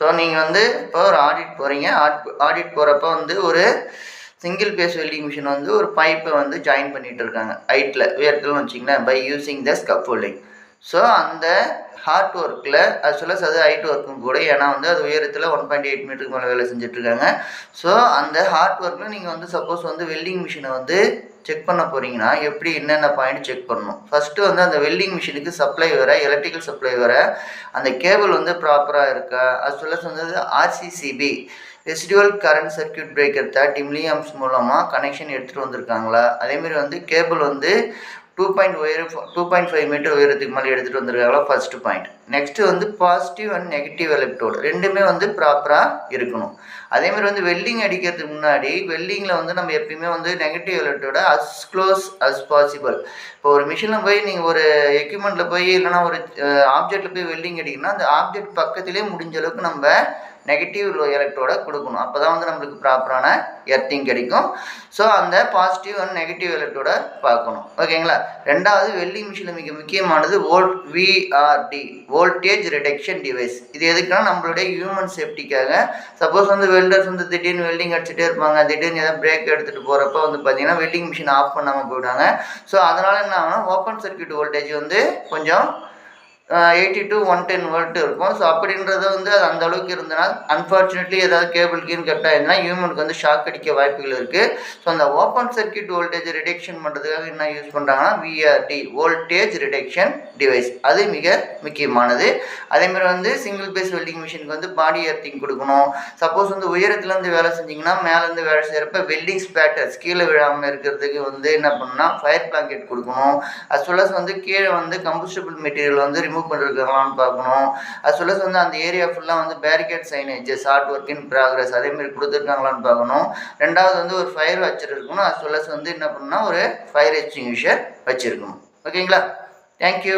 So நீங்கள் வந்து இப்போ ஒரு ஆடிட் போகிறீங்க. ஆடிட் போகிறப்ப வந்து ஒரு சிங்கிள் பேஸ் வெல்டிங் மிஷின் வந்து ஒரு பைப்பை வந்து ஜாயின் பண்ணிகிட்டு இருக்காங்க உயரத்துலன்னு வச்சிங்களேன், by using the scaffolding. So அந்த ஹார்ட் ஒர்க்கில் அது சொல்ல அது ஹைட் ஒர்க்கும் கூட, ஏன்னா வந்து அது உயரத்தில் 1.8 மீட்டருக்கு மேலே வேலை செஞ்சுட்ருக்காங்க. ஸோ அந்த ஹார்ட் ஒர்க்கில் நீங்கள் வந்து சப்போஸ் வந்து வெல்டிங் மிஷினை வந்து செக் பண்ண போகிறீங்கன்னா எப்படி என்னென்ன பாயிண்ட் செக் பண்ணணும். ஃபஸ்ட்டு வந்து அந்த வெல்டிங் மிஷினுக்கு சப்ளை வர எலக்ட்ரிக்கல் சப்ளை வர அந்த கேபிள் வந்து ப்ராப்பராக இருக்கா, அது சொல்ல வந்து RCCB residual current circuit breaker 30 milliamps மூலமாக கனெக்ஷன் எடுத்துகிட்டு வந்திருக்காங்களா. அதேமாதிரி வந்து கேபிள் வந்து 2.5 மீட்டர் உயரத்துக்கு மேலே எடுத்துகிட்டு வந்துருக்காங்களா, ஃபர்ஸ்ட் பாயிண்ட். நெக்ஸ்ட்டு வந்து பாசிட்டிவ் அண்ட் நெகட்டிவ் எலக்ட்ரோடு ரெண்டுமே வந்து ப்ராப்பராக இருக்கணும். அதேமாதிரி வந்து வெல்டிங் அடிக்கிறதுக்கு முன்னாடி வெல்டிங்கில் வந்து நம்ம எப்பயுமே வந்து நெகட்டிவ் எலக்ட்ரோட அஸ் க்ளோஸ் அஸ் பாசிபிள். இப்போ ஒரு மிஷினில் போய் நீங்கள் ஒரு எக்யூப்மெண்ட்டில் போய் இல்லைனா ஒரு ஆப்ஜெக்டில் போய் வெல்டிங் அடிக்கணும்னா அந்த ஆப்ஜெக்ட் பக்கத்திலே முடிஞ்ச அளவுக்கு நம்ம நெகட்டிவ் எலக்ட்ரோட கொடுக்கணும். அப்போ தான் வந்து நம்மளுக்கு ப்ராப்பரான எர்த்திங் கிடைக்கும். ஸோ அந்த பாசிட்டிவ் அண்ட் நெகட்டிவ் எலக்ட்ரோட பார்க்கணும். ஓகேங்களா. ரெண்டாவது வெல்டிங் மிஷினில் மிக முக்கியமானது விஆர்டி வோல்டேஜ் ரிடக்ஷன் டிவைஸ். இது எதுக்குன்னா நம்மளுடைய ஹியூமன் சேஃப்டிக்காக. சப்போஸ் வந்து வெல்டர்ஸ் வந்து திடீர்னு வெல்டிங் அடிச்சுட்டே இருப்பாங்க, திடீர்னு ஏதாவது பிரேக் எடுத்துகிட்டு போகிறப்ப வந்து பார்த்தீங்கன்னா வெல்டிங் மிஷின் ஆஃப் பண்ணாமல் போயிடுவாங்க. ஸோ அதனால் என்ன ஆகுனா ஓப்பன் சர்க்யூட் வோல்டேஜ் வந்து கொஞ்சம் 80 to 110 வோல்ட் இருக்கும். ஸோ அப்படின்றது வந்து அது அந்த அளவுக்கு இருந்ததுன்னா அன்ஃபார்ச்சுனேட்லி ஏதாவது கேபிள் கீன் கட் ஆயிருந்தா ஹியூமனுக்கு வந்து ஷாக் அடிக்க வாய்ப்புகள் இருக்குது. ஸோ அந்த ஓப்பன் சர்க்யூட் வோல்டேஜ் ரிடக்ஷன் பண்ணுறதுக்காக என்ன யூஸ் பண்ணுறாங்கன்னா விஆர்டி வோல்டேஜ் ரிடக்ஷன் டிவைஸ். அது மிக முக்கியமானது. அதேமாதிரி வந்து சிங்கிள் பேஸ் வெல்டிங் மிஷினுக்கு வந்து பாடி எர்த்திங் கொடுக்கணும். சப்போஸ் வந்து உயரத்துலேருந்து வேலை செஞ்சிங்கன்னா மேலேருந்து வேலை செய்கிறப்ப வெல்டிங் ஸ்பேட்டர்ஸ் கீழே விழாமல் இருக்கிறதுக்கு வந்து என்ன பண்ணணும்னா ஃபயர் பிளாங்கெட் கொடுக்கணும். அஸ் வெல் அஸ் வந்து கீழே வந்து கம்பஸ்டபிள் மெட்டீரியல் வந்து ரிமூவ் பண்ணிருக்கலாம்னு பார்க்கணும். அஸ் வெல் அஸ் வந்து அந்த ஏரியா ஃபுல்லாக வந்து barricade signages hard work in progress அதேமாதிரி கொடுத்துருக்காங்களான்னு பார்க்கணும். ரெண்டாவது வந்து ஒரு ஃபயர் வாட்சர் இருக்கணும். அஸ் வெல் அஸ் வந்து என்ன பண்ணணும்னா ஒரு ஃபயர் எக்ஸ்டிங்விஷர் வச்சுருக்கணும். ஓகேங்களா. தேங்க்யூ.